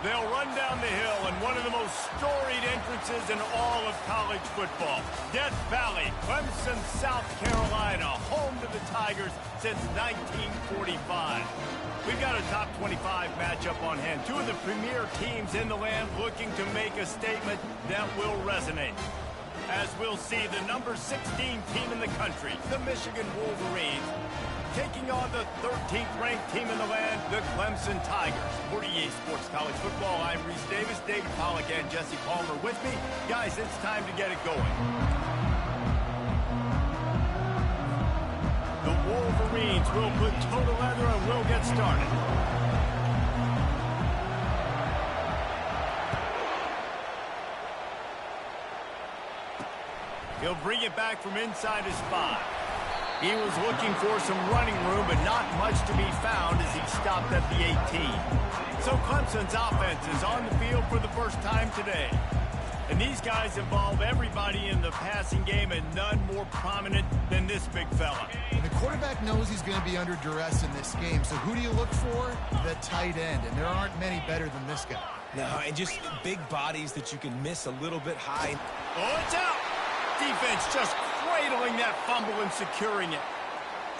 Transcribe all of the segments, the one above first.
They'll run down the hill in one of the most storied entrances in all of college football. Death Valley, Clemson, South Carolina, home to the Tigers since 1945. We've got a top 25 matchup on hand. Two of the premier teams in the land looking to make a statement that will resonate. As we'll see, the number 16 team in the country, the Michigan Wolverines, taking on the 13th ranked team in the land, the Clemson Tigers. 48 Sports College Football, I'm Reese Davis, David Pollack and Jesse Palmer with me. Guys, it's time to get it going. The Wolverines will put total leather and we'll get started. He'll bring it back from inside his 5. He was looking for some running room, but not much to be found as he stopped at the 18. So Clemson's offense is on the field for the first time today. And these guys involve everybody in the passing game, and none more prominent than this big fella. And the quarterback knows he's going to be under duress in this game, so who do you look for? The tight end, and there aren't many better than this guy. No, and just big bodies that you can miss a little bit high. Oh, it's out! Defense just cradling that fumble and securing it.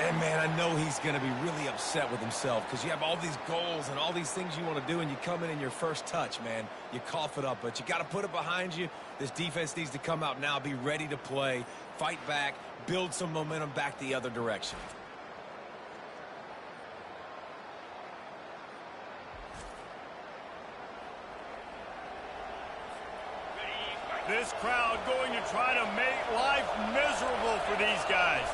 And, man, I know he's going to be really upset with himself because you have all these goals and all these things you want to do, and you come in your first touch, man. You cough it up, but you got to put it behind you. This defense needs to come out now, be ready to play, fight back, build some momentum back the other direction. This crowd going to try to make life miserable for these guys.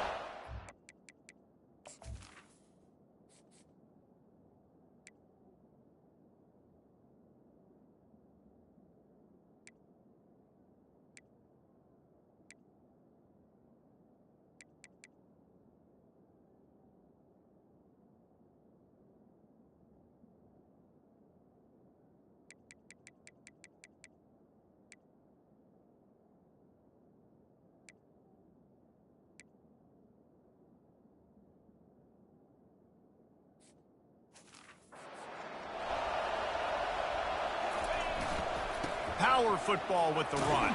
Power football with the run.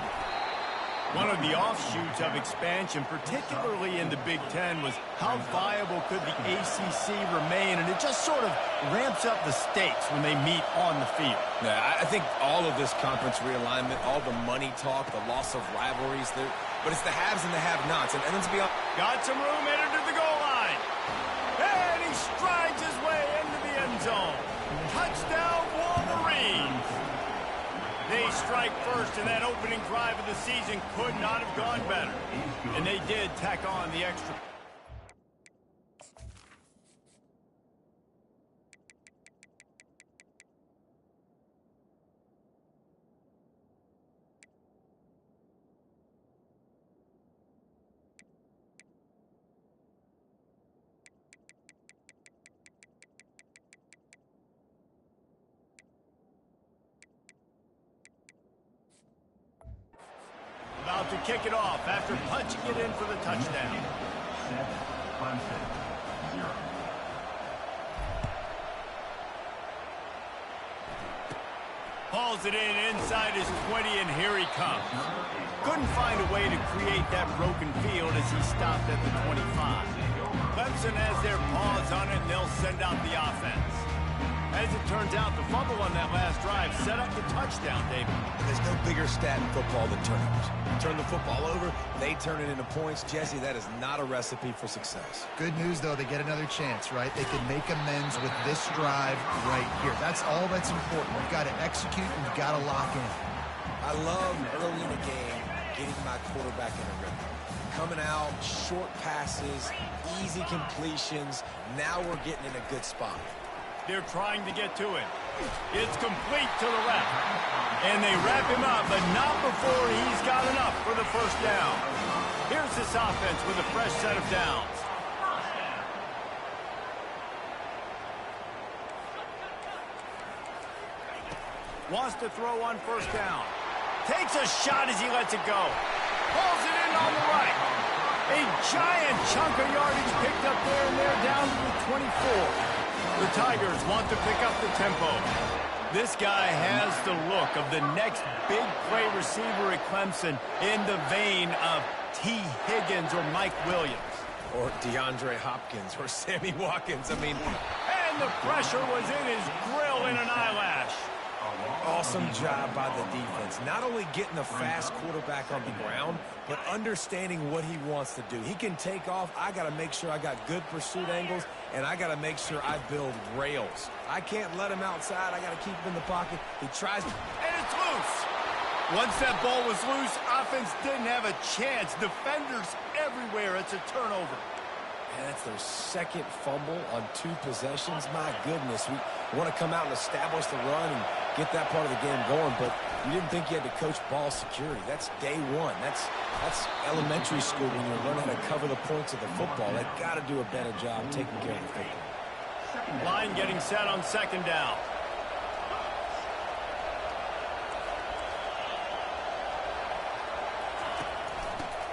One of the offshoots of expansion, particularly in the Big Ten, was how viable could the ACC remain, and it just sort of ramps up the stakes when they meet on the field. Yeah, I think all of this conference realignment, all the money talk, the loss of rivalries, but it's the haves and the have-nots. And let's be honest. Got some room headed to the goal line. And he strides his way into the end zone. Touchdown, Wolverines. They strike first, and that opening drive of the season could not have gone better. And they did tack on the extra. About to kick it off after punching it in for the touchdown. Clemson, 0. Hauls it in inside his 20, and here he comes. Couldn't find a way to create that broken field as he stopped at the 25. Clemson has their paws on it, and they'll send out the offense. As it turns out, the fumble on that last drive set up the touchdown, David. There's no bigger stat in football than turnovers. Turn the football over, they turn it into points. Jesse, that is not a recipe for success. Good news, though, they get another chance, right? They can make amends with this drive right here. That's all that's important. You've got to execute, and you've got to lock in. I love early in the game getting my quarterback in a rhythm. Coming out, short passes, easy completions. Now we're getting in a good spot. They're trying to get to it. It's complete to the left. And they wrap him up, but not before he's got enough for the first down. Here's this offense with a fresh set of downs. Wants to throw on first down. Takes a shot as he lets it go. Pulls it in on the right. A giant chunk of yardage picked up there, and they're down to the 24. The Tigers want to pick up the tempo. This guy has the look of the next big play receiver at Clemson in the vein of T. Higgins or Mike Williams. Or DeAndre Hopkins or Sammy Watkins. I mean, and the pressure was in his grill in an eyelash. awesome job by the defense. Not only getting the fast quarterback on the ground, but understanding what he wants to do. He can take off. I got to make sure I got good pursuit angles, and I got to make sure I build rails. I can't let him outside. I got to keep him in the pocket. He tries to... And it's loose. Once that ball was loose, offense didn't have a chance. Defenders everywhere. It's a turnover. And that's their second fumble on 2 possessions. My goodness, we want to come out and establish the run and get that part of the game going, but you didn't think you had to coach ball security. That's day one. That's elementary school when you're learning how to cover the points of the football. They've got to do a better job taking care of the football. Line getting set on 2nd down.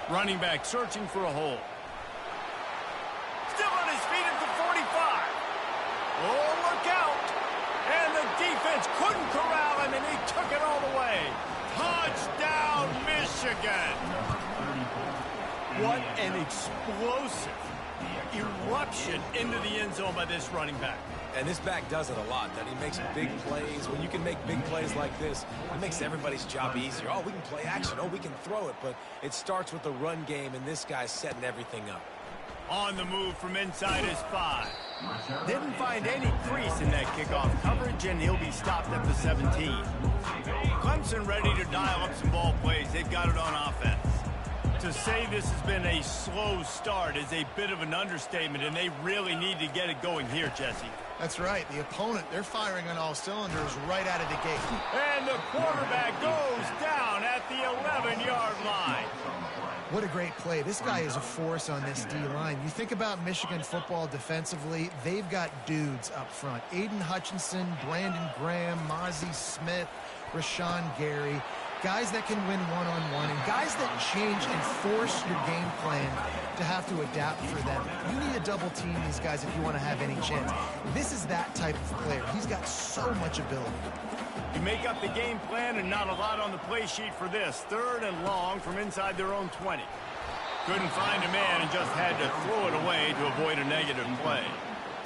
Running back searching for a hole. Still on his feet at the 45. Oh, look out. And the defense couldn't corral him, and he took it all the way. Touchdown, Michigan. What an explosive eruption into the end zone by this running back. And this back does it a lot. That he makes big plays. When you can make big plays like this, it makes everybody's job easier. Oh, we can play action. Oh, we can throw it. But it starts with the run game, and this guy's setting everything up. On the move from inside his 5. Didn't find any crease in that kickoff coverage, and he'll be stopped at the 17. Clemson ready to dial up some ball plays. They've got it on offense. To say this has been a slow start is a bit of an understatement, and they really need to get it going here, Jesse. That's right. The opponent, they're firing on all cylinders right out of the gate. And the quarterback goes down at the 11-yard line. What a great play. This guy is a force on this D-line. You think about Michigan football defensively, they've got dudes up front. Aiden Hutchinson, Brandon Graham, Mozzie Smith, Rashawn Gary. Guys that can win one-on-one and guys that change and force your game plan to have to adapt for them. You need to double team these guys if you want to have any chance. This is that type of player. He's got so much ability. You make up the game plan and not a lot on the play sheet for this. 3rd and long from inside their own 20. Couldn't find a man and just had to throw it away to avoid a negative play.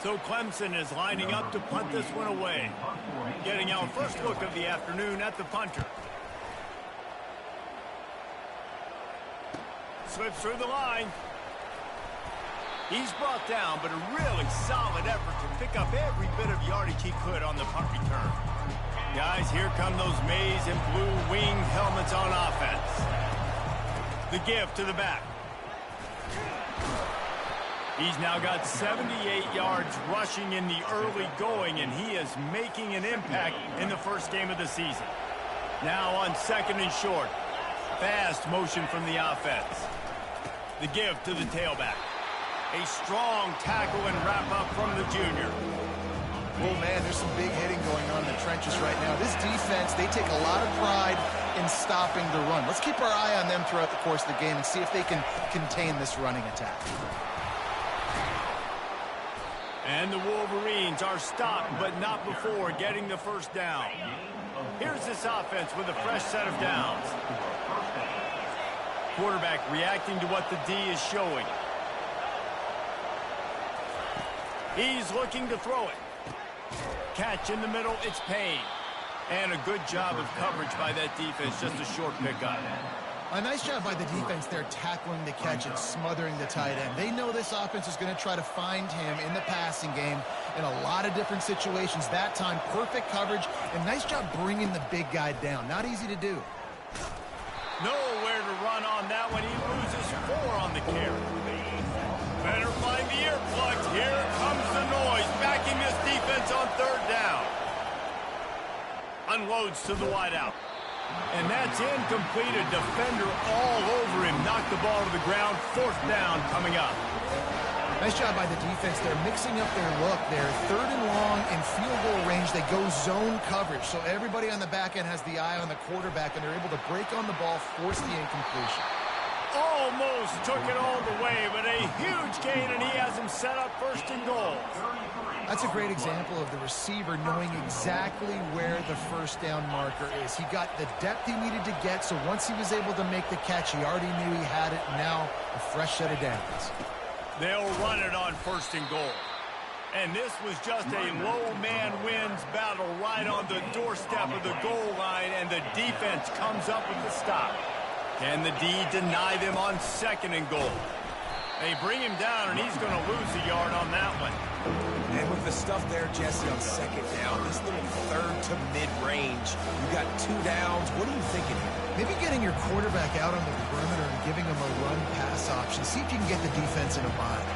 So Clemson is lining up to punt this one away. Getting our first look of the afternoon at the punter. Slips through the line. He's brought down, but a really solid effort to pick up every bit of yardage he could on the punt return. Guys, here come those maize and blue winged helmets on offense. The give to the back. He's now got 78 yards rushing in the early going, and he is making an impact in the first game of the season. Now on 2nd and short. Fast motion from the offense. The give to the tailback. A strong tackle and wrap-up from the junior. Oh, man, there's some big hitting going on in the trenches right now. This defense, they take a lot of pride in stopping the run. Let's keep our eye on them throughout the course of the game and see if they can contain this running attack. And the Wolverines are stopped, but not before getting the first down. Here's this offense with a fresh set of downs. Quarterback reacting to what the D is showing. He's looking to throw it. Catch in the middle, it's Payne. And a good job of coverage by that defense, just a short pickup. A nice job by the defense there tackling the catch and smothering the tight end. They know this offense is going to try to find him in the passing game in a lot of different situations. That time, perfect coverage, and nice job bringing the big guy down. Not easy to do. Nowhere to run on that one. He loses 4 on the carry. Better find the earplugs. Here comes the noise, backing this defense on 3rd down. Unloads to the wideout. And that's incomplete. A defender all over him. Knocked the ball to the ground. 4th down coming up. Nice job by the defense. They're mixing up their look. They're 3rd and long in field goal range. They go zone coverage. So everybody on the back end has the eye on the quarterback, and they're able to break on the ball, force the incompletion. Almost took it all the way, but a huge gain, and he has him set up first and goal. That's a great example of the receiver knowing exactly where the first down marker is. He got the depth he needed to get, so once he was able to make the catch, he already knew he had it. Now a fresh set of downs. They'll run it on first and goal. And this was just a low man wins battle right on the doorstep of the goal line, and the defense comes up with the stop. Can the D deny them on second and goal? They bring him down, and he's going to lose a yard on that one. And with the stuff there, Jesse, on second down, this little third to mid-range, you got 2 downs. What are you thinking here? Maybe getting your quarterback out on the perimeter and giving him a run-pass option. See if you can get the defense in a bind.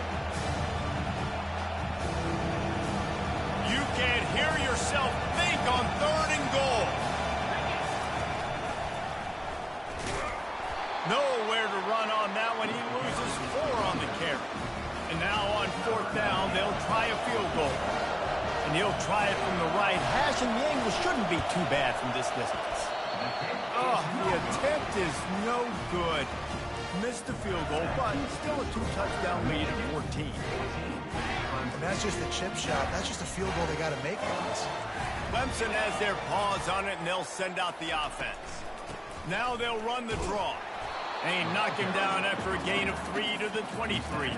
You can hear yourself think on third and goal. Nowhere to run on that one. He loses 4 on the carry. And now on fourth down, they'll try a field goal. And he'll try it from the right hash, and the angle shouldn't be too bad from this distance. Oh, the attempt is no good. Missed the field goal, but still a 2-touchdown lead at 14. And that's just a chip shot. That's just a field goal they got to make, guys. Clemson has their paws on it, and they'll send out the offense. Now they'll run the draw. They knock him down after a gain of 3 to the 23.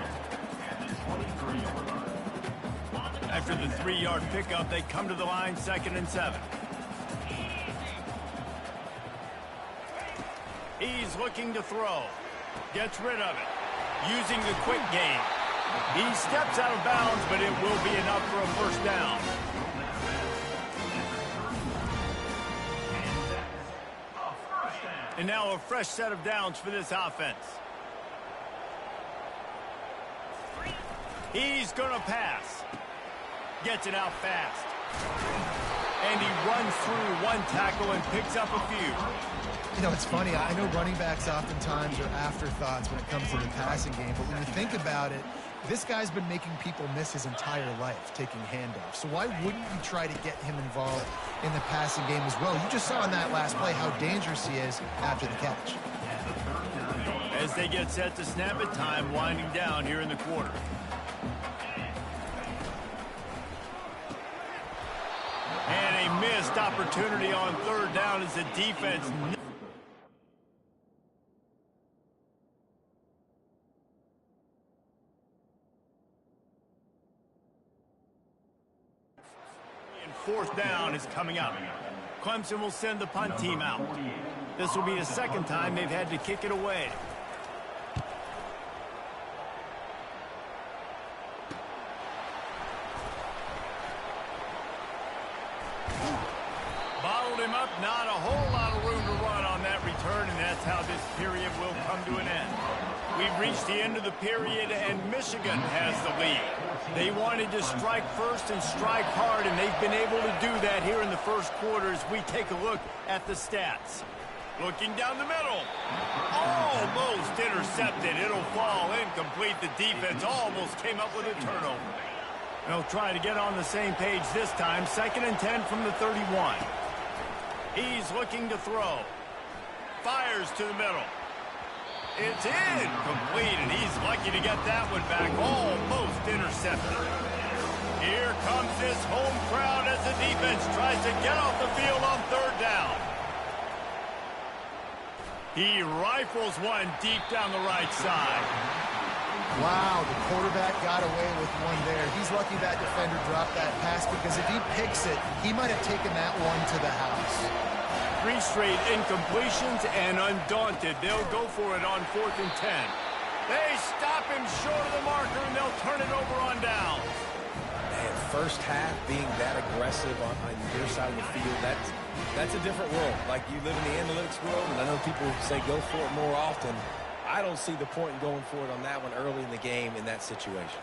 After the 3-yard pickup, they come to the line, 2nd and 7. He's looking to throw. Gets rid of it. Using the quick game. He steps out of bounds, but it will be enough for a first down. And now a fresh set of downs for this offense. He's going to pass. Gets it out fast. And he runs through 1 tackle and picks up a few. You know, it's funny. I know running backs oftentimes are afterthoughts when it comes to the passing game, but when you think about it, this guy's been making people miss his entire life taking handoffs. So why wouldn't you try to get him involved in the passing game as well? You just saw in that last play how dangerous he is after the catch. As they get set to snap it, time winding down here in the quarter. And a missed opportunity on third down as the defense... Fourth down is coming up. Clemson will send the punt team out. This will be the 2nd time they've had to kick it away. Bottled him up, not a whole lot of room to run on that return, and that's how this period will come to an end. We've reached the end of the period, and Michigan has the lead. They wanted to strike first and strike hard, and they've been able to do that here in the first quarter as we take a look at the stats. Looking down the middle. Almost intercepted. It'll fall incomplete. The defense almost came up with a turnover. They'll try to get on the same page this time. 2nd and 10 from the 31. He's looking to throw. Fires to the middle. It's incomplete, and he's lucky to get that one back. Almost intercepted. Here comes this home crowd as the defense tries to get off the field on third down. He rifles one deep down the right side. Wow, the quarterback got away with one there. He's lucky that defender dropped that pass, because if he picks it, he might have taken that one to the house. 3 straight incompletions, and undaunted, they'll go for it on 4th and 10. They stop him short of the marker, and they'll turn it over on downs. Man, first half being that aggressive on your side of the field, that's a different world. Like, you live in the analytics world, and I know people say go for it more often. I don't see the point in going for it on that one early in the game in that situation.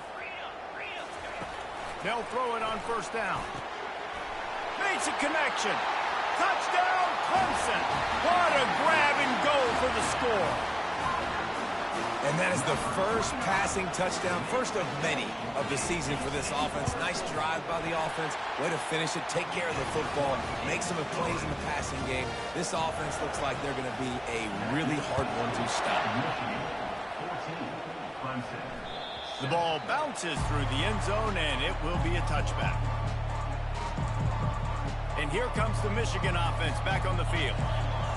They'll throw it on first down. Makes a connection. Touchdown, Clemson. What a grab and go for the score. And that is the first passing touchdown, first of many of the season for this offense. Nice drive by the offense. Way to finish it, take care of the football, make some plays in the passing game. This offense looks like they're going to be a really hard one to stop. The ball bounces through the end zone, and it will be a touchback. And here comes the Michigan offense back on the field.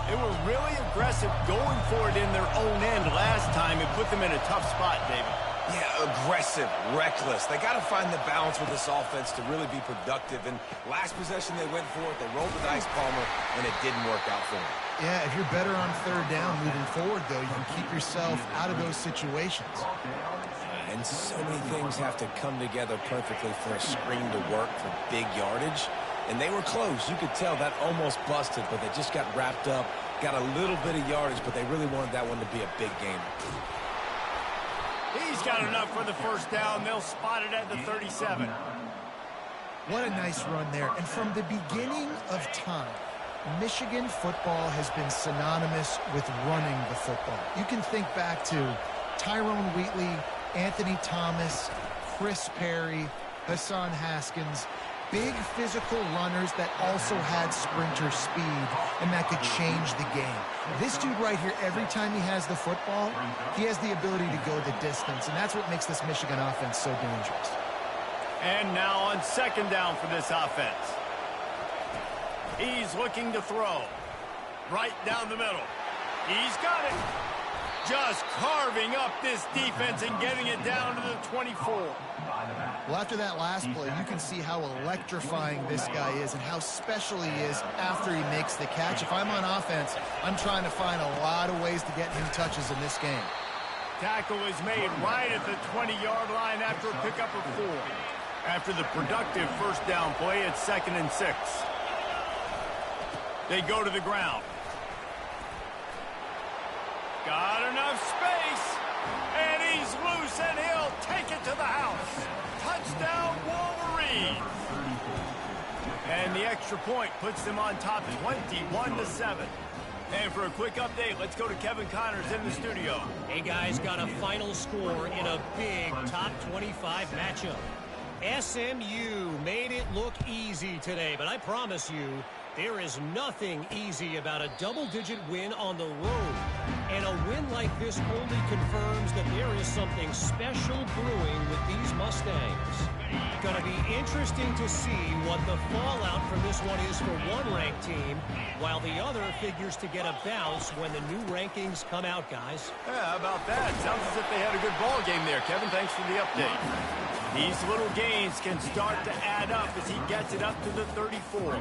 They were really aggressive going for it in their own end last time. It put them in a tough spot, David. Yeah, aggressive, reckless. They got to find the balance with this offense to really be productive. And last possession they went for it, they rolled the dice, Palmer, and it didn't work out for them. Yeah, if you're better on third down moving forward, though, you can keep yourself out of those situations. And so many things have to come together perfectly for a screen to work for big yardage. And they were close. You could tell that almost busted, but they just got wrapped up, got a little bit of yardage, but they really wanted that one to be a big game. He's got enough for the first down. They'll spot it at the 37. What a nice run there. And from the beginning of time, Michigan football has been synonymous with running the football. You can think back to Tyrone Wheatley, Anthony Thomas, Chris Perry, Hassan Haskins. Big physical runners that also had sprinter speed and that could change the game. This dude right here, every time he has the football, he has the ability to go the distance, and that's what makes this Michigan offense so dangerous. And now on second down for this offense. He's looking to throw. Right down the middle. He's got it. Just carving up this defense and getting it down to the 24. Well, after that last play, you can see how electrifying this guy is and how special he is after he makes the catch. If I'm on offense, I'm trying to find a lot of ways to get him touches in this game. Tackle is made right at the 20-yard line after a pickup of 4. After the productive first down play, it's 2nd and 6. They go to the ground. Got enough space, and he's loose, and he'll take it to the house. Touchdown, Wolverines. And the extra point puts them on top 21-7. And for a quick update, let's go to Kevin Connors in the studio. Hey, guys, got a final score in a big top 25 matchup. SMU made it look easy today, but I promise you, there is nothing easy about a double-digit win on the road. And a win like this only confirms that there is something special brewing with these Mustangs. Gonna be interesting to see what the fallout from this one is for one ranked team, while the other figures to get a bounce when the new rankings come out, guys. Yeah, how about that? Sounds as if they had a good ball game there, Kevin. Thanks for the update. These little gains can start to add up as he gets it up to the 34.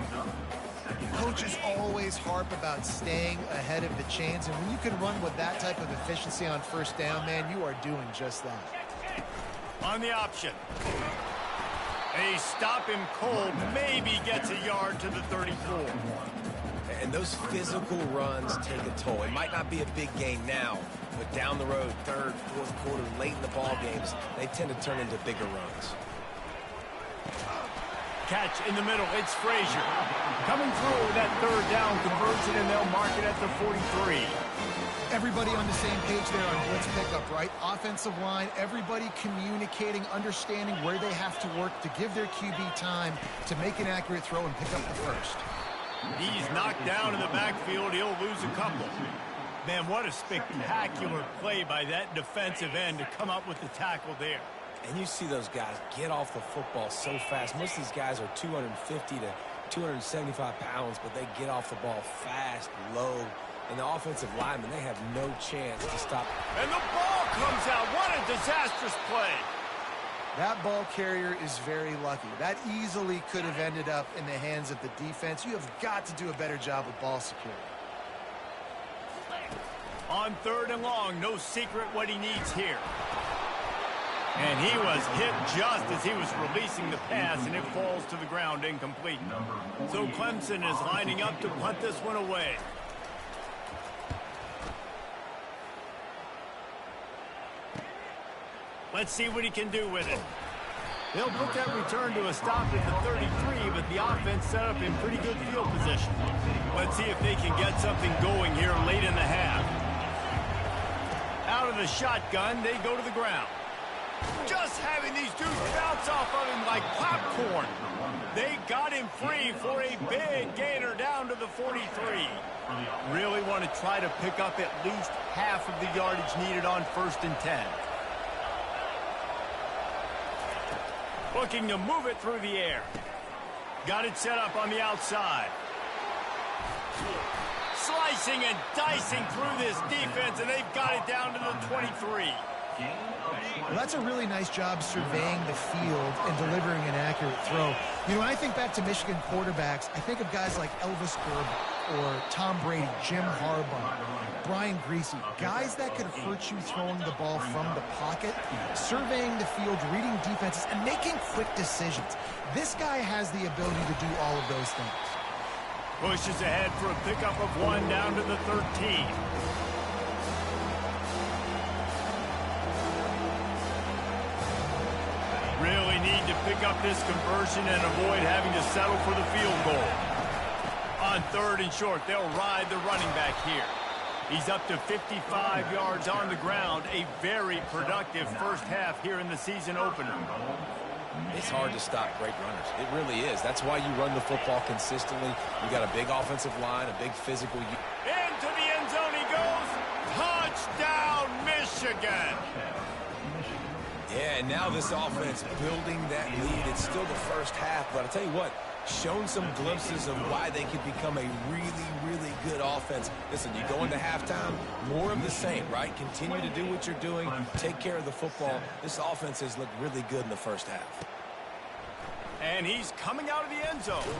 Coaches always harp about staying ahead of the chains, and when you can run with that type of efficiency on first down, man, you are doing just that. On the option. They stop him cold, maybe gets a yard to the 34. And those physical runs take a toll. It might not be a big gain now, but down the road, third, fourth quarter, late in the ball games, they tend to turn into bigger runs. Catch in the middle, it's Frazier. Coming through that third down conversion, and they'll mark it at the 43. Everybody on the same page there on blitz pickup, right? Offensive line, everybody communicating, understanding where they have to work to give their QB time to make an accurate throw and pick up the first. He's knocked down in the backfield. He'll lose a couple. Man, what a spectacular play by that defensive end to come up with the tackle there. And you see those guys get off the football so fast. Most of these guys are 250 to 275 pounds, but they get off the ball fast, low. And the offensive linemen, they have no chance to stop. And the ball comes out. What a disastrous play. That ball carrier is very lucky. That easily could have ended up in the hands of the defense. You have got to do a better job with ball security. On third and long, no secret what he needs here. And he was hit just as he was releasing the pass, and it falls to the ground incomplete. So Clemson is lining up to punt this one away. Let's see what he can do with it. They'll put that return to a stop at the 33, but the offense set up in pretty good field position. Let's see if they can get something going here late in the half. Out out of the shotgun, they go to the ground. Just having these dudes bounce off of him like popcorn. They got him free for a big gainer down to the 43. Really want to try to pick up at least half of the yardage needed on 1st and 10. Looking to move it through the air. Got it set up on the outside. Slicing and dicing through this defense, and they've got it down to the 23. Well, that's a really nice job surveying the field and delivering an accurate throw. You know, when I think back to Michigan quarterbacks, I think of guys like Elvis Grbac or Tom Brady, Jim Harbaugh, Brian Griese, guys that could hurt you throwing the ball from the pocket, surveying the field, reading defenses, and making quick decisions. This guy has the ability to do all of those things. Pushes ahead for a pickup of 1 down to the 13. Really need to pick up this conversion and avoid having to settle for the field goal. On 3rd and short, they'll ride the running back here. He's up to 55 yards on the ground. A very productive first half here in the season opener. It's hard to stop great runners. It really is. That's why you run the football consistently. You got a big offensive line, a big physical. Into the end zone he goes. Touchdown, Michigan. Yeah, and now this offense building that lead. It's still the first half, but I'll tell you what, shown some glimpses of why they could become a really, really good offense. Listen, you go into halftime, more of the same, right? Continue to do what you're doing, take care of the football. This offense has looked really good in the first half. And he's coming out of the end zone.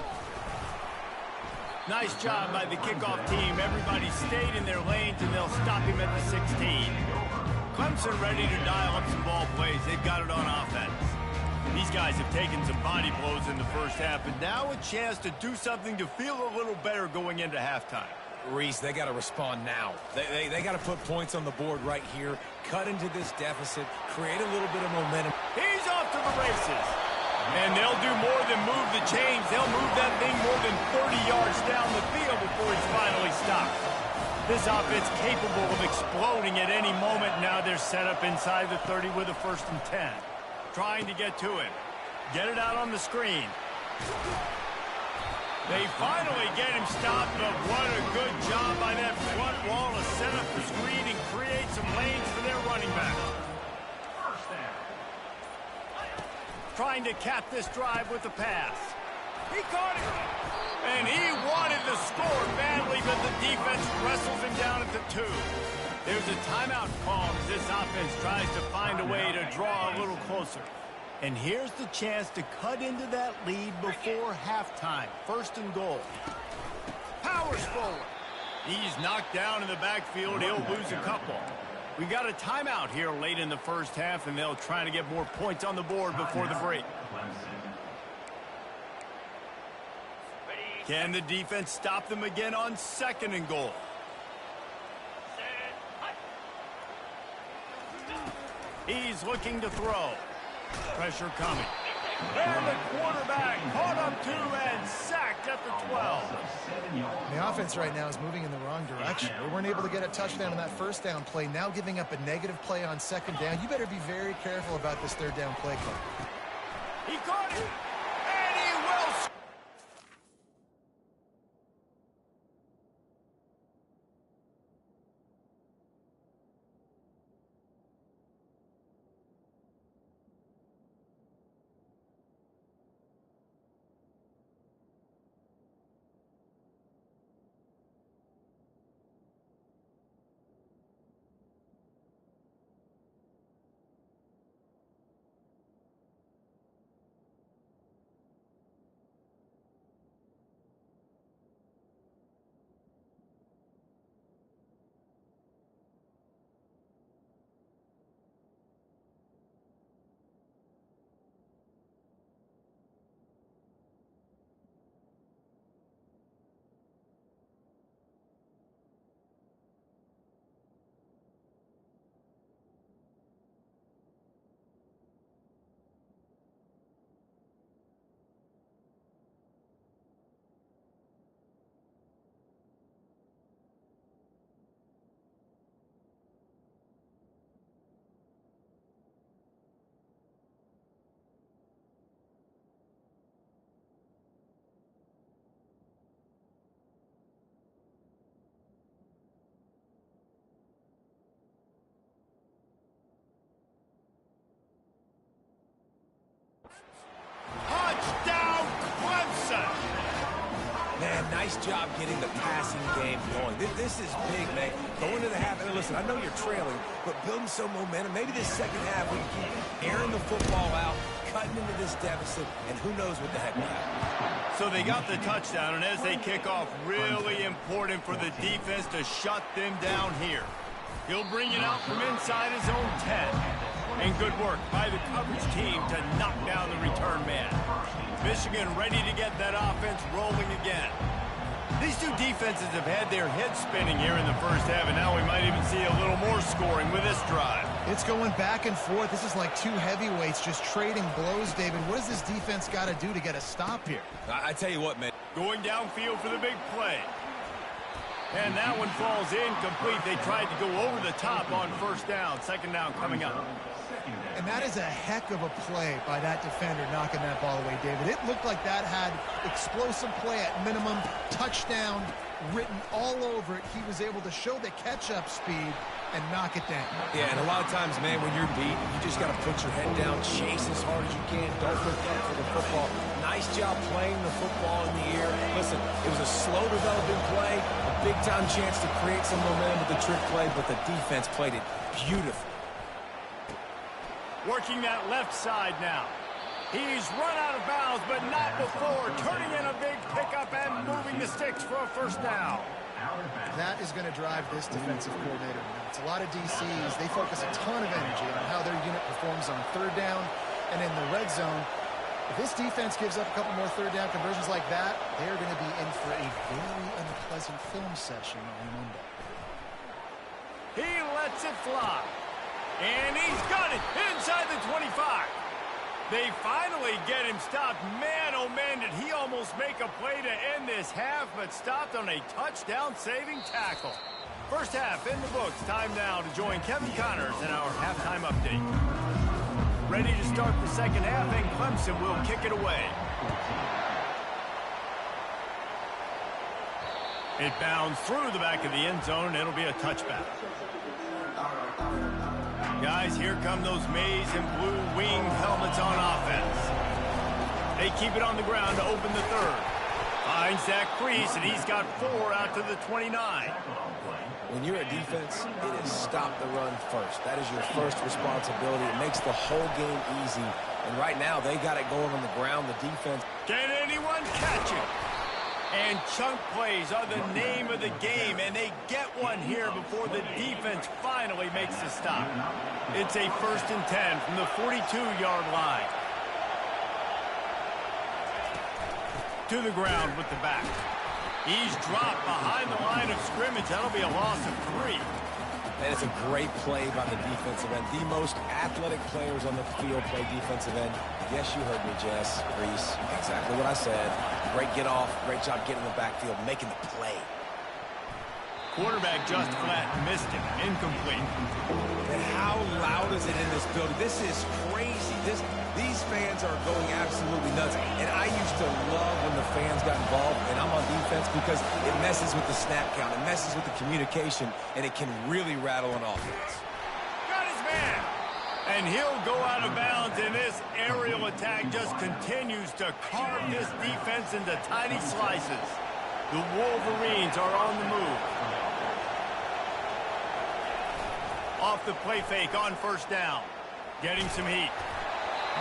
Nice job by the kickoff team. Everybody stayed in their lanes, and they'll stop him at the 16. Clemson ready to dial up some ball plays. They've got it on offense. These guys have taken some body blows in the first half, and now a chance to do something to feel a little better going into halftime. Reese, they got to respond now. They got to put points on the board right here, cut into this deficit, create a little bit of momentum. He's off to the races. And they'll do more than move the chains. They'll move that thing more than 30 yards down the field before he's finally stopped. This offense capable of exploding at any moment. Now they're set up inside the 30 with a 1st and 10. Trying to get to him. Get it out on the screen. They finally get him stopped, but what a good job by that front wall to set up the screen and create some lanes for their running back. Trying to cap this drive with the pass. He caught it. And he wanted to score badly, but the defense wrestles him down at the 2. There's a timeout call as this offense tries to find a way to draw a little closer. And here's the chance to cut into that lead before halftime. 1st and goal. Powers forward. He's knocked down in the backfield. He'll lose a couple. We got a timeout here late in the first half, and they'll try to get more points on the board before the break. Can the defense stop them again on 2nd and goal? He's looking to throw. Pressure coming. And the quarterback caught up 2 and sacked at the 12. The offense right now is moving in the wrong direction. They weren't able to get a touchdown on that 1st down play. Now giving up a negative play on 2nd down. You better be very careful about this 3rd down play call. He caught it. And he will score. Nice job getting the passing game going. This is big, man. Going to the half, and listen, I know you're trailing, but building some momentum. Maybe this second half we can keep airing the football out, cutting into this deficit, and who knows what the heck will happen. So they got the touchdown, and as they kick off, really important for the defense to shut them down here. He'll bring it out from inside his own 10. And good work by the coverage team to knock down the return man. Michigan ready to get that offense rolling again. These two defenses have had their heads spinning here in the first half, and now we might even see a little more scoring with this drive. It's going back and forth. This is like two heavyweights just trading blows, David. What does this defense got to do to get a stop here? I tell you what, man. Going downfield for the big play. And that one falls incomplete. They tried to go over the top on first down. Second down coming up. And that is a heck of a play by that defender knocking that ball away, David. It looked like that had explosive play at minimum, touchdown written all over it. He was able to show the catch-up speed and knock it down. Yeah, and a lot of times, man, when you're beat, you just got to put your head down, chase as hard as you can, don't look up for the football. Nice job playing the football in the air. Listen, it was a slow developing play, a big-time chance to create some momentum with the trick play, but the defense played it beautifully. Working that left side now. He's run out of bounds, but not before. Turning in a big pickup and moving the sticks for a first down. That is going to drive this defensive coordinator nuts. A lot of DCs, they focus a ton of energy on how their unit performs on third down and in the red zone. If this defense gives up a couple more third down conversions like that, they're going to be in for a very unpleasant film session on Monday. He lets it fly. And he's got it inside the 25. They finally get him stopped. Man, oh man, did he almost make a play to end this half, but stopped on a touchdown-saving tackle. First half in the books. Time now to join Kevin Connors in our halftime update. Ready to start the second half, and Clemson will kick it away. It bounds through the back of the end zone, and it'll be a touchback. Guys, here come those maize and blue winged helmets on offense. They keep it on the ground to open the third. Finds that crease, and he's got 4 out to the 29. When you're a defense, it is stop the run first. That is your first responsibility. It makes the whole game easy. And right now, they got it going on the ground. The defense. Can anyone catch it? And chunk plays are the name of the game, and they get one here before the defense finally makes the stop. It's a 1st and 10 from the 42-yard line. To the ground with the back. He's dropped behind the line of scrimmage. That'll be a loss of 3. And it's a great play by the defensive end. The most athletic players on the field play defensive end. Yes, you heard me, Jess, Reese. Exactly what I said. Great get off. Great job getting in the backfield, making the play. Quarterback just flat missed him. Incomplete. And how loud is it in this building? This is crazy. These fans are going absolutely nuts. And I used to love when the fans got involved, and I'm on defense because it messes with the snap count. It messes with the communication, and it can really rattle an offense. Got his man. And he'll go out of bounds, and this aerial attack just continues to carve this defense into tiny slices. The Wolverines are on the move. Off the play fake on first down. Getting some heat.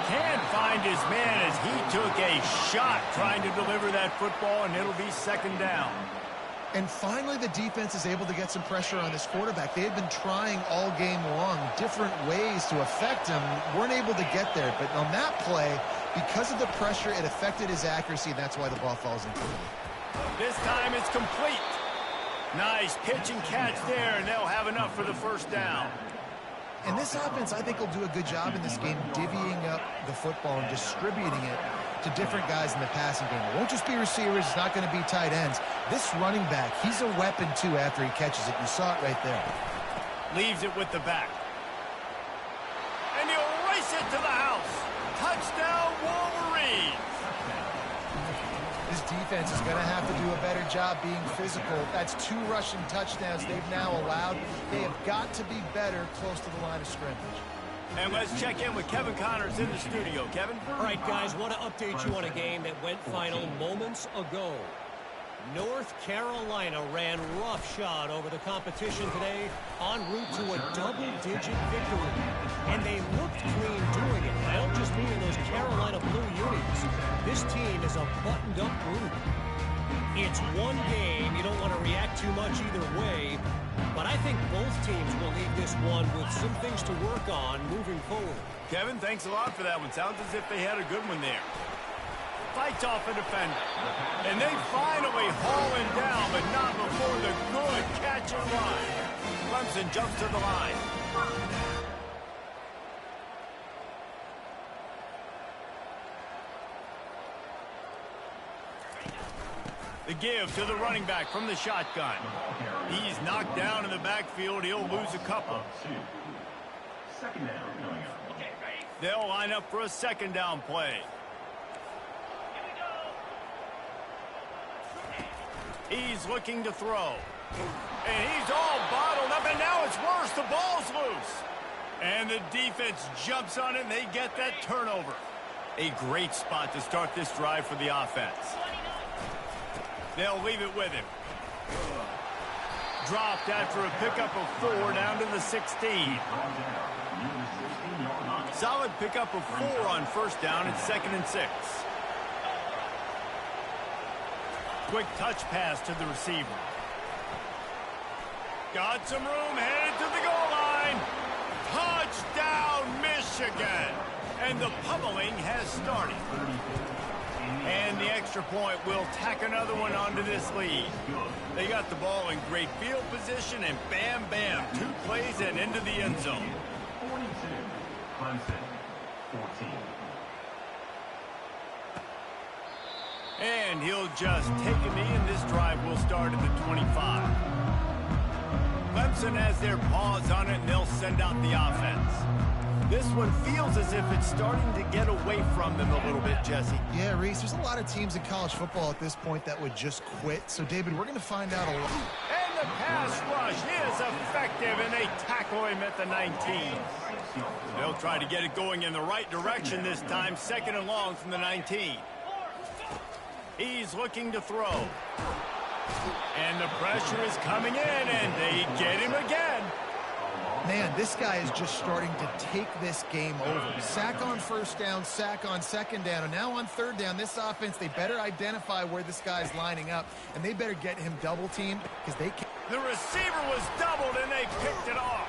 Can't find his man as he took a shot trying to deliver that football, and it'll be second down. And finally, the defense is able to get some pressure on this quarterback. They had been trying all game long different ways to affect him. Weren't able to get there. But on that play, because of the pressure, it affected his accuracy, and that's why the ball falls incomplete. This time it's complete. Nice pitch and catch there, and they'll have enough for the first down. And this offense, I think, will do a good job in this game divvying up the football and distributing it to different guys in the passing game. It won't just be receivers. It's not going to be tight ends. This running back, he's a weapon, too, after he catches it. You saw it right there. Leaves it with the back. And he'll race it to the house. Touchdown, Wolverines. This defense is going to have to do a better job being physical. That's 2 rushing touchdowns they've now allowed. They have got to be better close to the line of scrimmage. And let's check in with Kevin Connors in the studio. Kevin? All right, guys, want to update you on a game that went final moments ago. North Carolina ran roughshod over the competition today, en route to a double-digit victory. And they looked clean doing it. I don't just mean in those Carolina blue unis. This team is a buttoned-up group. It's one game. You don't want to react too much either way. But I think both teams will leave this one with some things to work on moving forward. Kevin, thanks a lot for that one. Sounds as if they had a good one there. Fights off a defender. And they finally haul him down, but not before the good catch and run. Clemson jumps to the line. The give to the running back from the shotgun. He's knocked down in the backfield. He'll lose a couple. They'll line up for a second down play. He's looking to throw. And he's all bottled up, and now it's worse. The ball's loose. And the defense jumps on it, and they get that turnover. A great spot to start this drive for the offense. They'll leave it with him. Dropped after a pickup of 4 down to the 16. Solid pickup of 4 on first down. It's 2nd and 6. Quick touch pass to the receiver. Got some room, headed to the goal line. Touchdown, Michigan. And the pummeling has started. And the extra point will tack another one onto this lead. They got the ball in great field position, and bam, bam, 2 plays and into the end zone. 42, Clemson, 14. And he'll just take a knee, and this drive will start at the 25. Clemson has their paws on it, and they'll send out the offense. This one feels as if it's starting to get away from them a little bit, Jesse. Yeah, Reese, there's a lot of teams in college football at this point that would just quit. So, David, we're going to find out a lot. And the pass rush is effective, and they tackle him at the 19. They'll try to get it going in the right direction this time. 2nd and long from the 19. He's looking to throw. And the pressure is coming in, and they get him again. Man, this guy is just starting to take this game over. Sack on first down, sack on second down, and now on third down, this offense, they better identify where this guy's lining up, and they better get him double-teamed because they can't. The receiver was doubled, and they picked it off.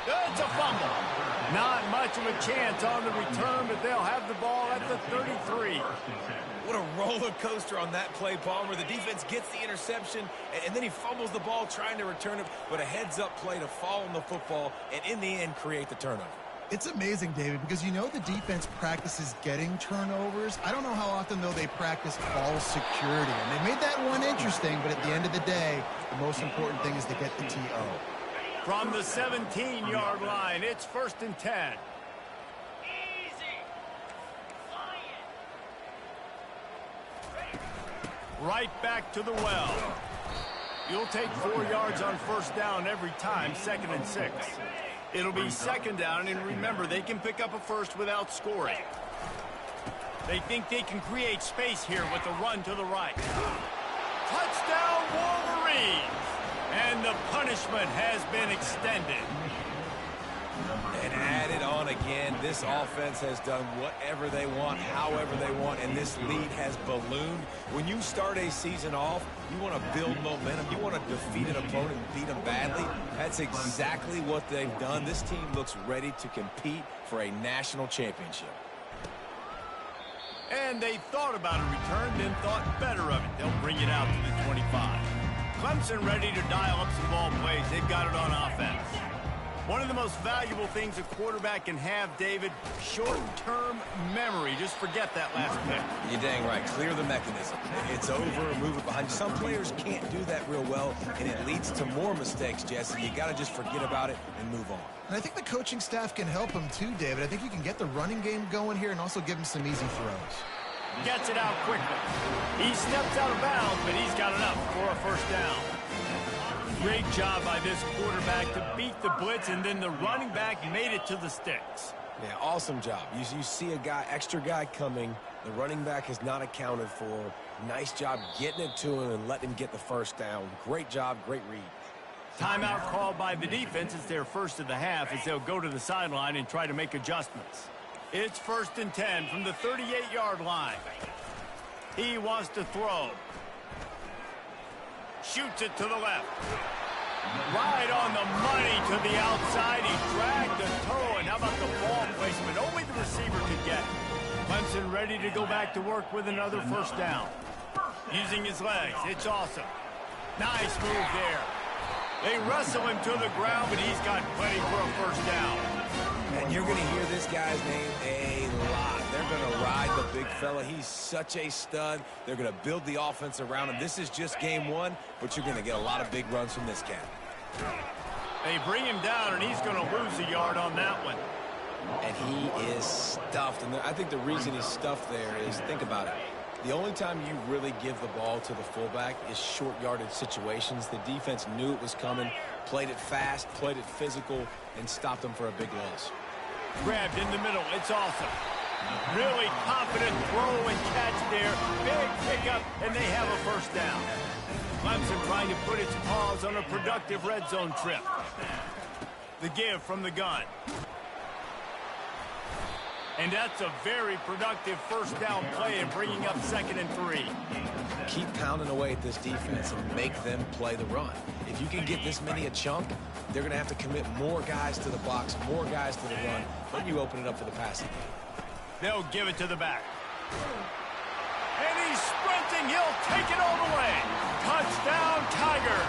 It's a fumble. Not much of a chance on the return, but they'll have the ball at the 33. What a roller coaster on that play, Palmer. The defense gets the interception, and then he fumbles the ball trying to return it, but a heads-up play to fall on the football, and in the end, create the turnover. It's amazing, David, because you know the defense practices getting turnovers. I don't know how often, though, they practice ball security. And they made that one interesting, but at the end of the day, the most important thing is to get the TO. From the 17-yard line, it's 1st and 10. Right back to the well. You'll take 4 yards on first down every time, 2nd and 6. It'll be 2nd down, and remember, they can pick up a first without scoring. They think they can create space here with the run to the right. Touchdown, Wolverines! And the punishment has been extended. And added on again, this offense has done whatever they want, however they want, and this lead has ballooned. When you start a season off, you want to build momentum. You want to defeat an opponent and beat them badly. That's exactly what they've done. This team looks ready to compete for a national championship. And they thought about a return, then thought better of it. They'll bring it out to the 25. Clemson ready to dial up some ball plays. They've got it on offense. One of the most valuable things a quarterback can have, David, short-term memory. Just forget that last pick. You're dang right. Clear the mechanism. It's over, move it behind you. Some players can't do that real well, and it leads to more mistakes, Jesse. You got to just forget about it and move on. And I think the coaching staff can help him too, David. I think you can get the running game going here and also give him some easy throws. Gets it out quickly. He steps out of bounds, but he's got enough for a first down. Great job by this quarterback to beat the blitz, and then the running back made it to the sticks. Yeah, awesome job. You see a extra guy coming. The running back is not accounted for. Nice job getting it to him and letting him get the first down. Great job, great read. Timeout called by the defense. It's their first of the half as they'll go to the sideline and try to make adjustments. It's 1st and 10 from the 38-yard line. He wants to throw. Shoots it to the left. Right on the money to the outside. He dragged the toe, and how about the ball placement? Only the receiver could get it. Clemson ready to go back to work with another first down. Using his legs. It's awesome. Nice move there. They wrestle him to the ground, but he's got plenty for a first down. And you're going to hear this guy's name a lot. They're going to ride the big fella. He's such a stud. They're going to build the offense around him. This is just game one, but you're going to get a lot of big runs from this cat. They bring him down, and he's going to lose a yard on that one. And he is stuffed. And I think the reason he's stuffed there is, think about it. The only time you really give the ball to the fullback is short yardage situations. The defense knew it was coming, played it fast, played it physical, and stopped them for a big loss. Grabbed in the middle. It's awesome. Really confident throw and catch there. Big pickup, and they have a first down. Clemson trying to put its paws on a productive red zone trip. The give from the gun. And that's a very productive first down play and bringing up 2nd and 3. Keep pounding away at this defense and make them play the run. If you can get this many a chunk, they're going to have to commit more guys to the box, more guys to the run. Then you open it up for the passing game. They'll give it to the back. And he's sprinting. He'll take it all the way. Touchdown, Tiger.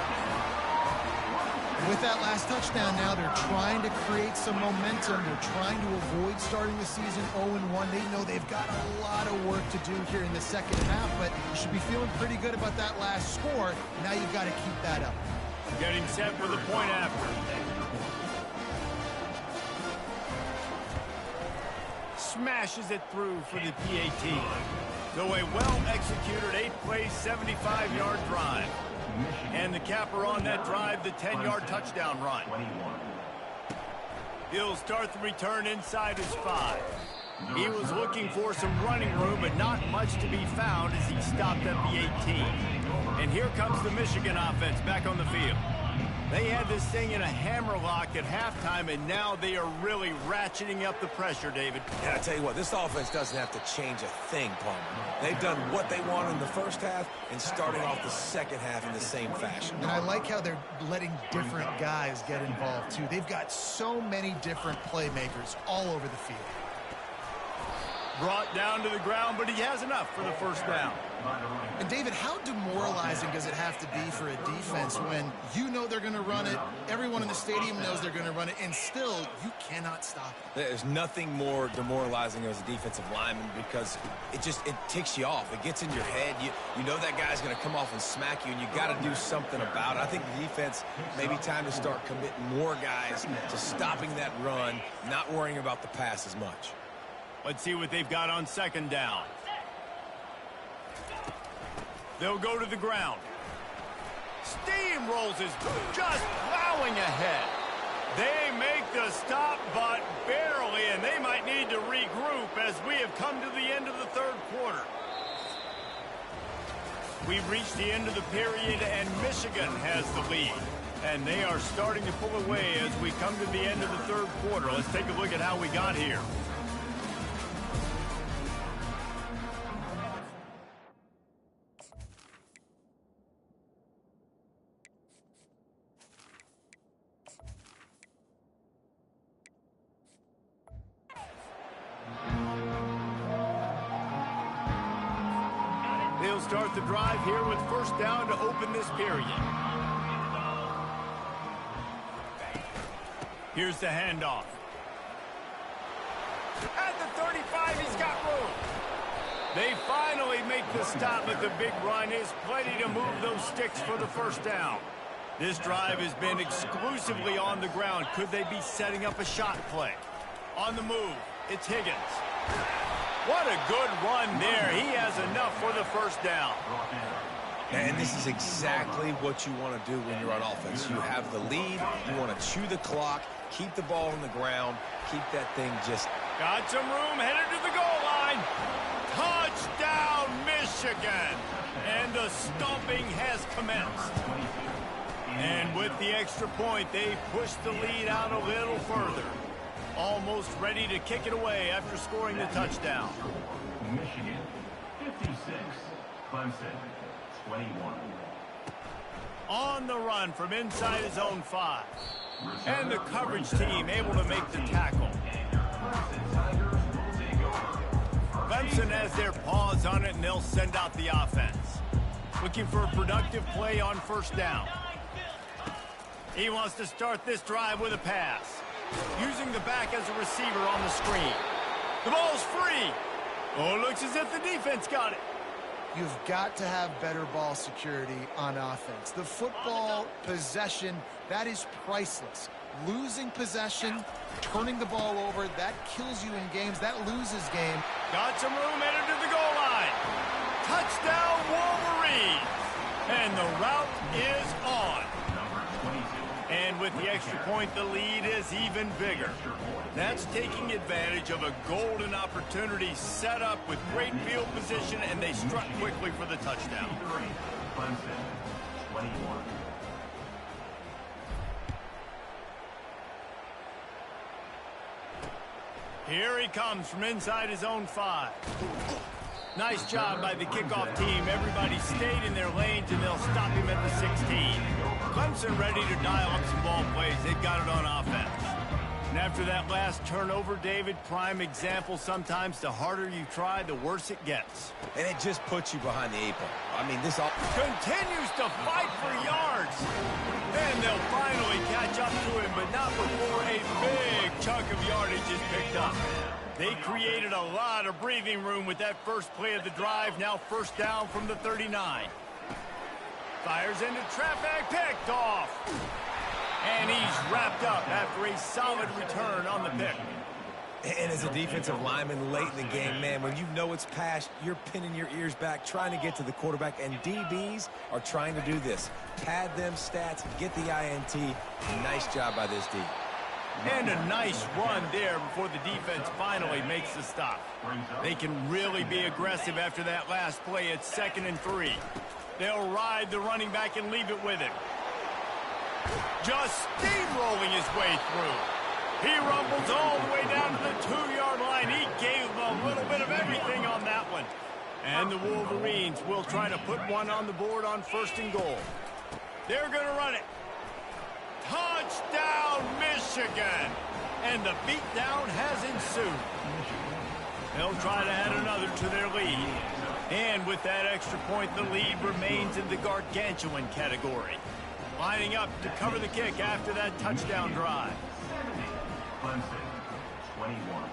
With that last touchdown now, they're trying to create some momentum. They're trying to avoid starting the season 0-1. They know they've got a lot of work to do here in the second half, but you should be feeling pretty good about that last score. Now you've got to keep that up. Getting set for the point after. Smashes it through for the PAT. So a well-executed 8-play, 75-yard drive. And the capper on that drive, the 10-yard touchdown run. He'll start the return inside his 5. He was looking for some running room, but not much to be found as he stopped at the 18. And here comes the Michigan offense back on the field. They had this thing in a hammerlock at halftime, and now they are really ratcheting up the pressure, David. And I tell you what, this offense doesn't have to change a thing, Palmer. They've done what they wanted in the first half and starting off the second half in the same fashion. And I like how they're letting different guys get involved, too. They've got so many different playmakers all over the field. Brought down to the ground, but he has enough for the first down. And, David, how demoralizing does it have to be for a defense when you know they're going to run it, everyone in the stadium knows they're going to run it, and still you cannot stop it? There's nothing more demoralizing as a defensive lineman because it ticks you off. It gets in your head. You know that guy's going to come off and smack you, and you got to do something about it. I think the defense maybe time to start committing more guys to stopping that run, not worrying about the pass as much. Let's see what they've got on second down. They'll go to the ground. Steamrolls is just plowing ahead. They make the stop, but barely, and they might need to regroup as we have come to the end of the third quarter. We've reached the end of the period, and Michigan has the lead. And they are starting to pull away as we come to the end of the third quarter. Let's take a look at how we got here. They'll start the drive here with first down to open this period. Here's the handoff. At the 35, he's got room. They finally make the stop, but the big run is plenty to move those sticks for the first down. This drive has been exclusively on the ground. Could they be setting up a shot play? On the move, it's Higgins. What a good run there. He has enough for the first down. And this is exactly what you want to do when you're on offense. You have the lead, you want to chew the clock, keep the ball on the ground, keep that thing just... Got some room, headed to the goal line. Touchdown, Michigan! And the stomping has commenced. And with the extra point, they pushed the lead out a little further. Almost ready to kick it away after scoring the touchdown. Michigan, 56. Clemson, 21. On the run from inside his own 5. And the coverage team able to make the tackle. Clemson has their paws on it, and they'll send out the offense. Looking for a productive play on first down. He wants to start this drive with a pass. Using the back as a receiver on the screen. The ball's free. Oh, looks as if the defense got it. You've got to have better ball security on offense. The football possession, that is priceless. Losing possession, turning the ball over, that kills you in games. That loses game. Got some room, headed to the goal line. Touchdown, Wolverines. And the route is on. And with the extra point, the lead is even bigger. That's taking advantage of a golden opportunity set up with great field position, and they struck quickly for the touchdown. Clemson, 21. Here he comes from inside his own 5. Nice job by the kickoff team. Everybody stayed in their lanes, and they'll stop him at the 16. Clemson ready to dial up some ball plays. They've got it on offense. And after that last turnover, David, prime example, sometimes the harder you try, the worse it gets. And it just puts you behind the 8 ball. I mean, this all Continues to fight for yards. And they'll finally catch up to him, but not before a big chunk of yardage is picked up. They created a lot of breathing room with that first play of the drive. Now first down from the 39. Fires into traffic, picked off. And he's wrapped up after a solid return on the pick. And as a defensive lineman late in the game, man, when you know it's past, you're pinning your ears back, trying to get to the quarterback, and DBs are trying to do this. Pad them stats, get the INT. Nice job by this D. And a nice run there before the defense finally makes the stop. They can really be aggressive after that last play. It's 2nd and 3. They'll ride the running back and leave it with him. Just steamrolling his way through. He rumbles all the way down to the 2-yard line. He gave them a little bit of everything on that one. And the Wolverines will try to put one on the board on 1st and goal. They're going to run it. Touchdown, Michigan! And the beatdown has ensued. They'll try to add another to their lead. And with that extra point, the lead remains in the gargantuan category. Lining up to cover the kick after that touchdown drive. Clemson, 21.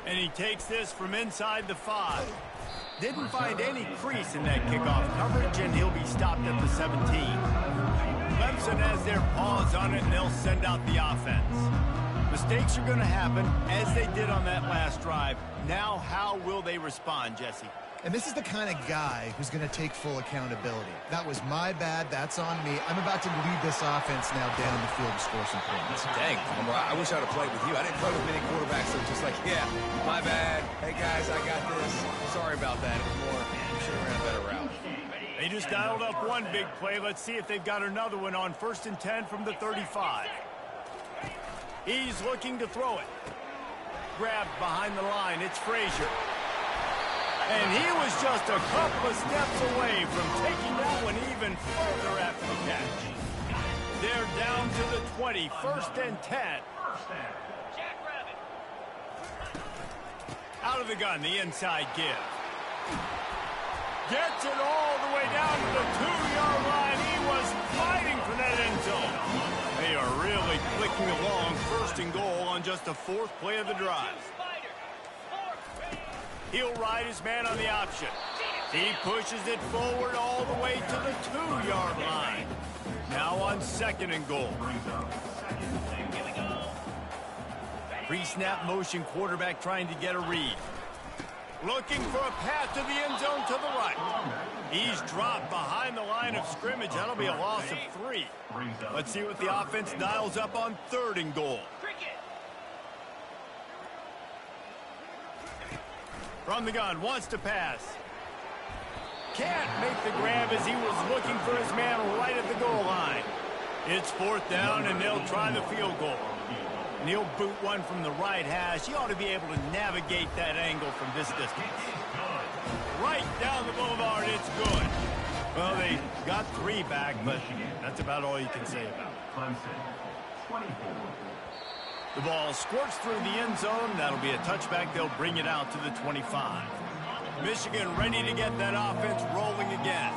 And he takes this from inside the 5. Didn't find any crease in that kickoff coverage, and he'll be stopped at the 17. Clemson has their paws on it, and they'll send out the offense. Mistakes are going to happen, as they did on that last drive. Now, how will they respond, Jesse? And this is the kind of guy who's going to take full accountability. That was my bad. That's on me. I'm about to lead this offense now down the field to score some points. Dang, I wish I'd have played with you. I didn't play with many quarterbacks that were just like, yeah, my bad. Hey, guys, I got this. Sorry about that. It was more, we should have ran a better route. They just dialed up one big play. Let's see if they've got another one on 1st and 10 from the 35. He's looking to throw it. Grabbed behind the line. It's Frazier. And he was just a couple of steps away from taking that one even further after the catch. They're down to the 20, 1st and 10. Out of the gun, the inside give. Gets it all the way down to the 2-yard line. He was fighting for that end zone. They are really clicking along, 1st and goal on just the 4th play of the drive. He'll ride his man on the option. He pushes it forward all the way to the 2-yard line. Now on 2nd and goal. Pre-snap motion quarterback trying to get a read. Looking for a path to the end zone to the right. He's dropped behind the line of scrimmage. That'll be a loss of 3. Let's see what the offense dials up on 3rd and goal. From the gun, wants to pass. Can't make the grab as he was looking for his man right at the goal line. It's 4th down, and they'll try the field goal. And he'll boot one from the right hash. He ought to be able to navigate that angle from this distance. Right down the boulevard, it's good. Well, they got 3 back, but that's about all you can say about it. Clemson, 24. The ball squirts through the end zone. That'll be a touchback. They'll bring it out to the 25. Michigan ready to get that offense rolling again.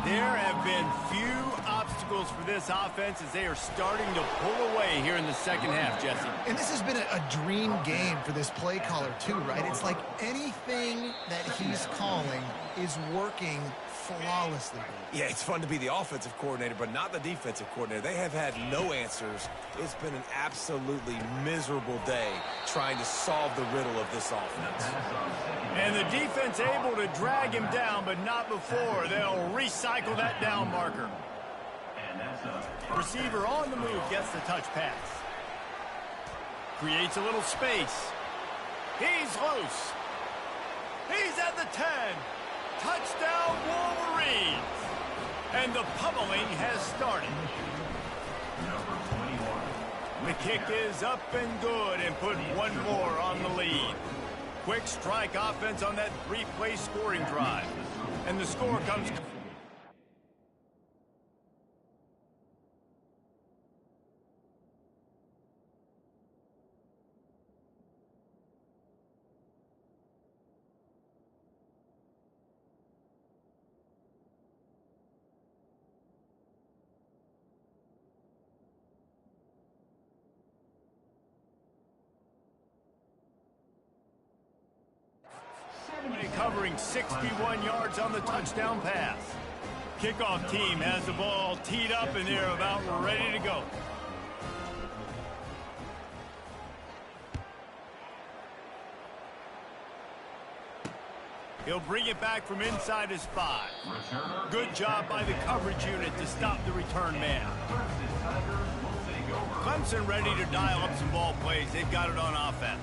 There have been few obstacles for this offense as they are starting to pull away here in the second half, Jesse. And this has been a dream game for this play caller, too, right? It's like anything that he's calling is working flawlessly. Yeah, it's fun to be the offensive coordinator, but not the defensive coordinator. They have had no answers. It's been an absolutely miserable day trying to solve the riddle of this offense. And the defense able to drag him down, but not before. They'll recycle that down marker. Receiver on the move gets the touch pass. Creates a little space. He's loose. He's at the 10. Touchdown, Wolverines. And the pummeling has started. The kick is up and good and put one more on the lead. Quick strike offense on that 3-play scoring drive. And the score comes... covering 61 yards on the touchdown pass. Kickoff team has the ball teed up and they're about ready to go. He'll bring it back from inside his 5. Good job by the coverage unit to stop the return man. Clemson ready to dial up some ball plays. They've got it on offense.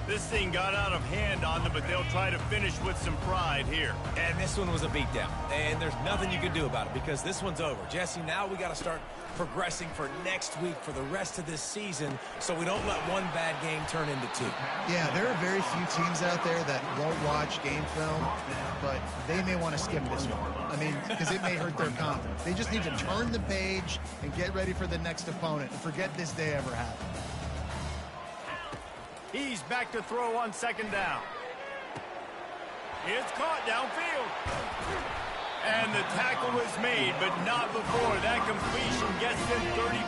This thing got out of hand on them, but they'll try to finish with some pride here. And this one was a beatdown, and there's nothing you can do about it because this one's over. Jesse, now we got to start progressing for next week for the rest of this season so we don't let one bad game turn into 2. Yeah, there are very few teams out there that won't watch game film, but they may want to skip this one. I mean, because it may hurt their confidence. They just need to turn the page and get ready for the next opponent and forget this day ever happened. He's back to throw on 2nd down. It's caught downfield. And the tackle was made, but not before that completion gets them 30+.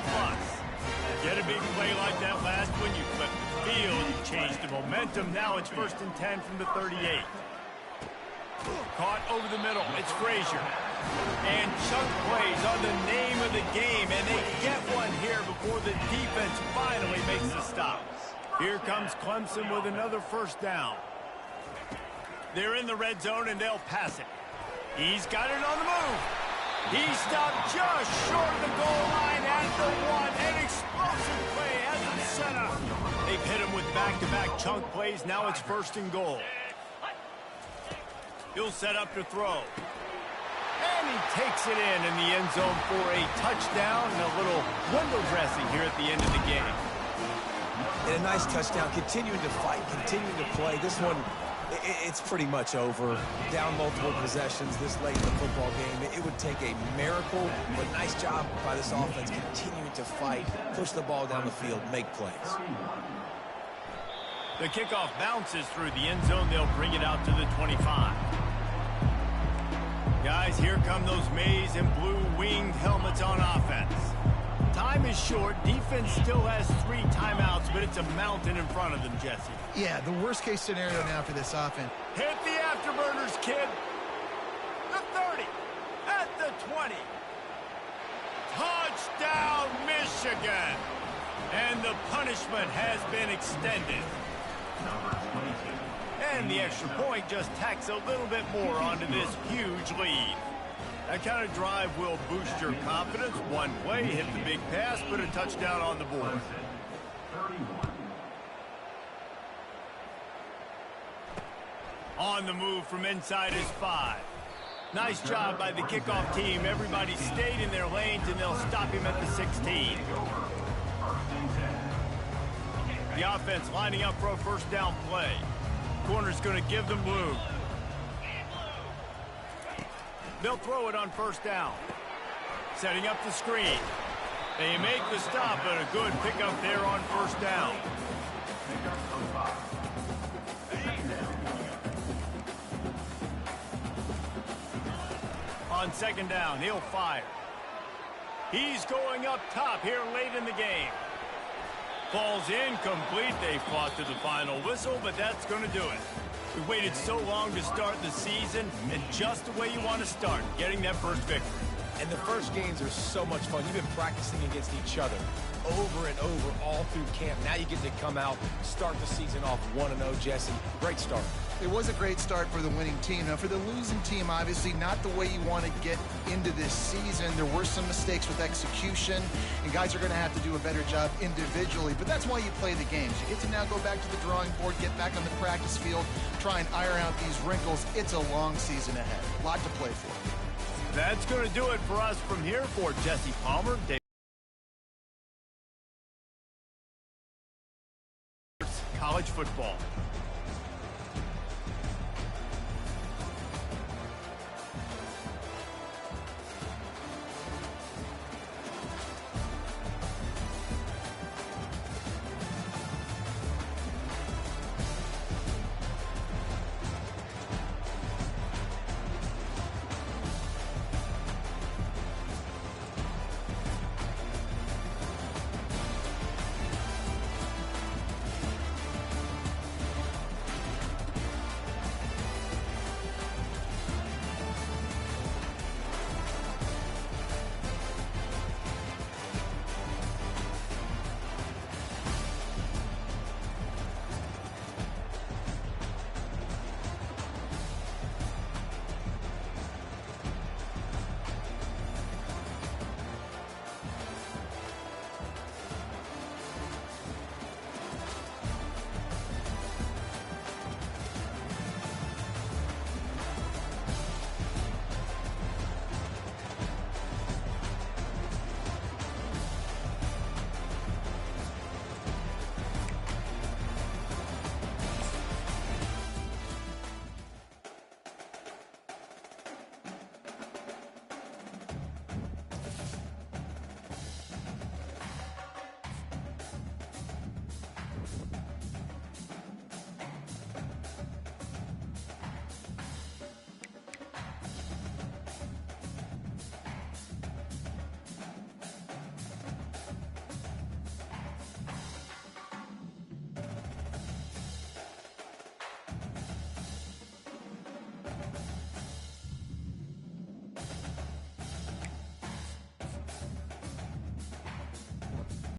Get a big play like that last one, you flip the field, you change the momentum. Now it's 1st and 10 from the 38. Caught over the middle. It's Frazier. And chunk plays on the name of the game, and they get one here before the defense finally makes the stop. Here comes Clemson with another 1st down. They're in the red zone, and they'll pass it. He's got it on the move. He stopped just short of the goal line at the 1. An explosive play has him set up. They've hit him with back-to-back chunk plays. Now it's 1st and goal. He'll set up to throw. And he takes it in the end zone for a touchdown and a little window dressing here at the end of the game. And a nice touchdown, continuing to fight, continuing to play. This one, it's pretty much over. Down multiple possessions this late in the football game. It would take a miracle, but nice job by this offense continuing to fight, push the ball down the field, make plays. The kickoff bounces through the end zone. They'll bring it out to the 25. Guys, here come those maize and blue winged helmets on offense. Time is short. Defense still has 3 timeouts, but it's a mountain in front of them, Jesse. Yeah, the worst-case scenario now for this offense. Hit the afterburners, kid. The 30. At the 20. Touchdown, Michigan. And the punishment has been extended. And the extra point just tacks a little bit more onto this huge lead. That kind of drive will boost your confidence. One play, hit the big pass, put a touchdown on the board. 31. On the move from inside his 5. Nice job by the kickoff team. Everybody stayed in their lanes, and they'll stop him at the 16. The offense lining up for a first down play. Corner's going to give them room. They'll throw it on first down. Setting up the screen. They make the stop, but a good pickup there on first down. On second down, he'll fire. He's going up top here late in the game. Falls incomplete. They fought to the final whistle, but that's going to do it. We waited so long to start the season, and just the way you want to start, getting that first victory. And the first games are so much fun. You've been practicing against each other over and over all through camp. Now you get to come out, start the season off 1-0, Jesse. Great start. It was a great start for the winning team. Now, for the losing team, obviously not the way you want to get into this season. There were some mistakes with execution, and guys are going to have to do a better job individually. But that's why you play the games. You get to now go back to the drawing board, get back on the practice field, try and iron out these wrinkles. It's a long season ahead. A lot to play for. That's going to do it for us from here. For Jesse Palmer, Dave